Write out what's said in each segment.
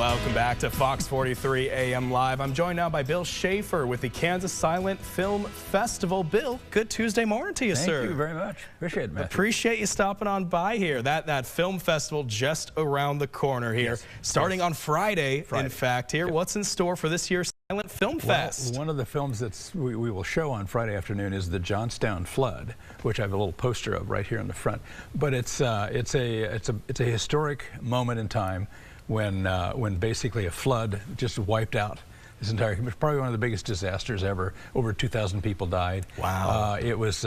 Welcome back to Fox 43 AM Live. I'm joined now by Bill Shaffer with the Kansas Silent Film Festival. Bill, good Tuesday morning to you, sir. Thank you very much. Appreciate it, Matthew. Appreciate you stopping on by here. That film festival just around the corner here, yes, starting on Friday, in fact, here. Yep. What's in store for this year's Silent Film Fest? One of the films that we will show on Friday afternoon is the Johnstown Flood, which I have a little poster of right here in the front. But it's a historic moment in time when basically a flood just wiped out this entire, it was probably one of the biggest disasters ever. Over 2,000 people died. Wow. It was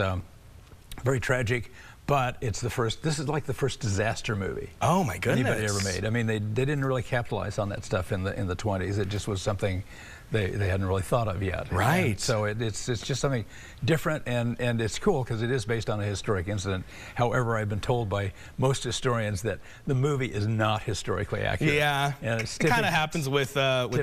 very tragic, but it's the first, this is like the first disaster movie. Oh my goodness. Anybody ever made. I mean, they didn't really capitalize on that stuff in the 20s. It just was something they hadn't really thought of yet. Right. And so it's just something different, and it's cool because it is based on a historic incident. However, I've been told by most historians that the movie is not historically accurate. Yeah, and it kind of happens with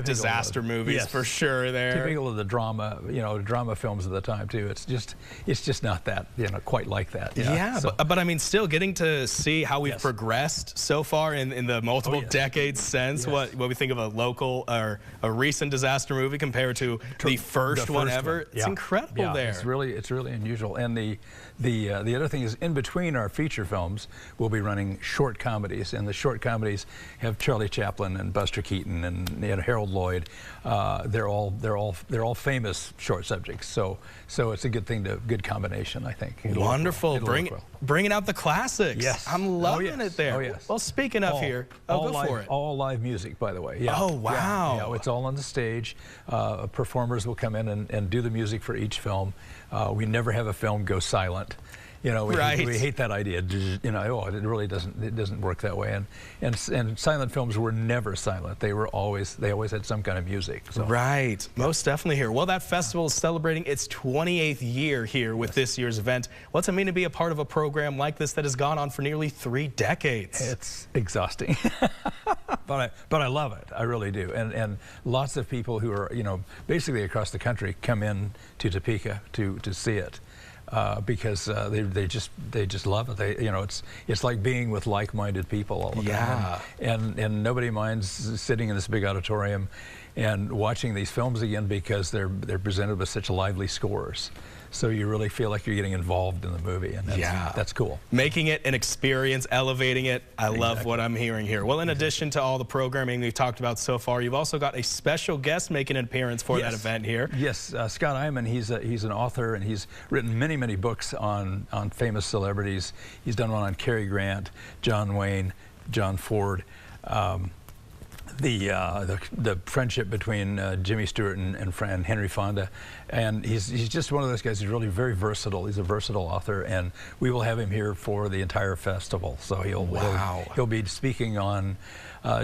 disaster movies, yes, for sure. There, typical of the drama, drama films of the time too. It's just not that, quite like that. Yeah, so, but I mean, still getting to see how we've progressed so far in the multiple decades since. What we think of a local or a recent disaster movie compared to the first one ever. It's incredible there. It's really unusual. And the other thing is, in between our feature films, we'll be running short comedies, and the short comedies have Charlie Chaplin and Buster Keaton and Harold Lloyd. They're all famous short subjects. So it's a good combination, I think. Wonderful. Bringing out the classics. Yes. I'm loving it there. Oh, yes. Well, speaking of here, go for it. All live music, by the way. Yeah. Oh, wow. Yeah, it's all on the stage. Performers will come in and do the music for each film. We never have a film go silent. We hate that idea. It really doesn't work that way. And silent films were never silent. They always had some kind of music. So. Right, most definitely here. Well, that festival is celebrating its 28th year here with this year's event. What's it mean to be a part of a program like this that has gone on for nearly 3 decades? It's exhausting, but I love it. I really do. And lots of people who are basically across the country come in to Topeka to see it. Because they just love it. It's like being with like-minded people all the time. And nobody minds sitting in this big auditorium and watching these films again because they're presented with such lively scores. So you really feel like you're getting involved in the movie, and that's cool. Making it an experience, elevating it. I love what I'm hearing here. Well, in addition to all the programming we've talked about so far, you've also got a special guest making an appearance for that event here. Yes, Scott Iman, he's an author, and he's written many books on famous celebrities. He's done one on Cary Grant, John Wayne, John Ford. The friendship between Jimmy Stewart and Henry Fonda, and he's just one of those guys who's really very versatile. He's a versatile author, and we will have him here for the entire festival. So he'll be speaking on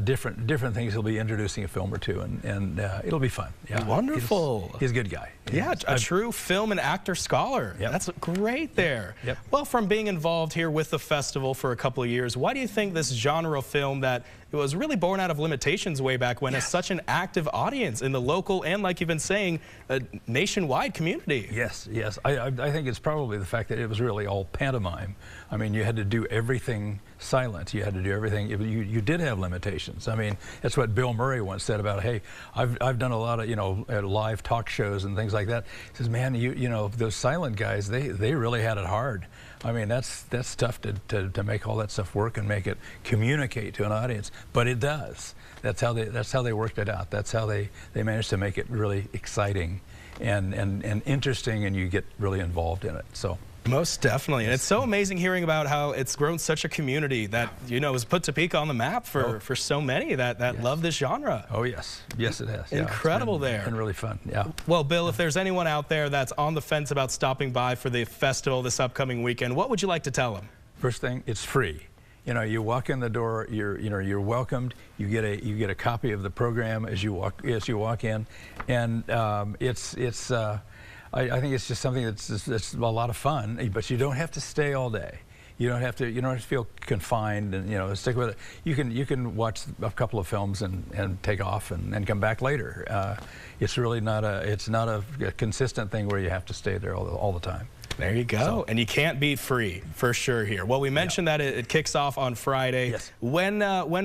different things. He'll be introducing a film or two, and it'll be fun. Yeah, wonderful. He's a good guy. Yeah, a true film and actor scholar. Yep. That's great there. Yep. Well, from being involved here with the festival for a couple of years, why do you think this genre of film that it was really born out of limitations way back when has such an active audience in the local and, like you've been saying, a nationwide community? Yes. I think it's probably the fact that it was really all pantomime. I mean, you had to do everything silent. You had to do everything. You did have limitations. I mean, that's what Bill Murray once said about, hey, I've done a lot of live talk shows and things like that. He says, man, those silent guys, they really had it hard. I mean, that's tough to make all that stuff work and make it communicate to an audience, but it does. That's how they worked it out. That's how they managed to make it really exciting and interesting, and you get really involved in it. So. Most definitely, and it's so amazing hearing about how it's grown such a community that has put Topeka on the map for so many that love this genre. Oh yes, it has. Incredible there. It's been really fun. Yeah. Well, Bill, if there's anyone out there that's on the fence about stopping by for the festival this upcoming weekend, what would you like to tell them? First thing, it's free. You walk in the door, you're welcomed. You get a copy of the program as you walk in, and I think it's just something that's a lot of fun, but you don't have to stay all day. You don't have to feel confined and stick with it. You can watch a couple of films and take off and come back later. It's really not a consistent thing where you have to stay there all the time. There you go. So, and you can't beat free, for sure here. Well, we mentioned that it kicks off on Friday. Yes. When,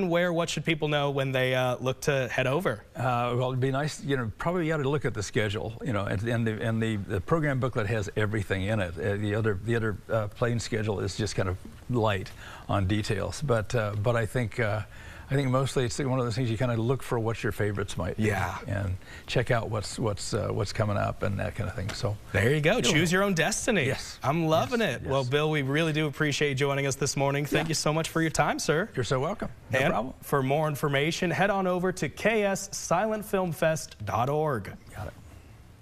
where, what should people know when they look to head over? Well, it'd be nice, probably you got to look at the schedule, and the program booklet has everything in it. The other plain schedule is just kind of light on details. But I think mostly it's one of those things you kind of look for what your favorites might be. Yeah. And check out what's coming up and that kind of thing. So there you go. Choose your own destiny. Yes. I'm loving it. Yes. Well, Bill, we really do appreciate you joining us this morning. Thank you so much for your time, sir. You're so welcome. No problem. For more information, head on over to kssilentfilmfest.org. Got it.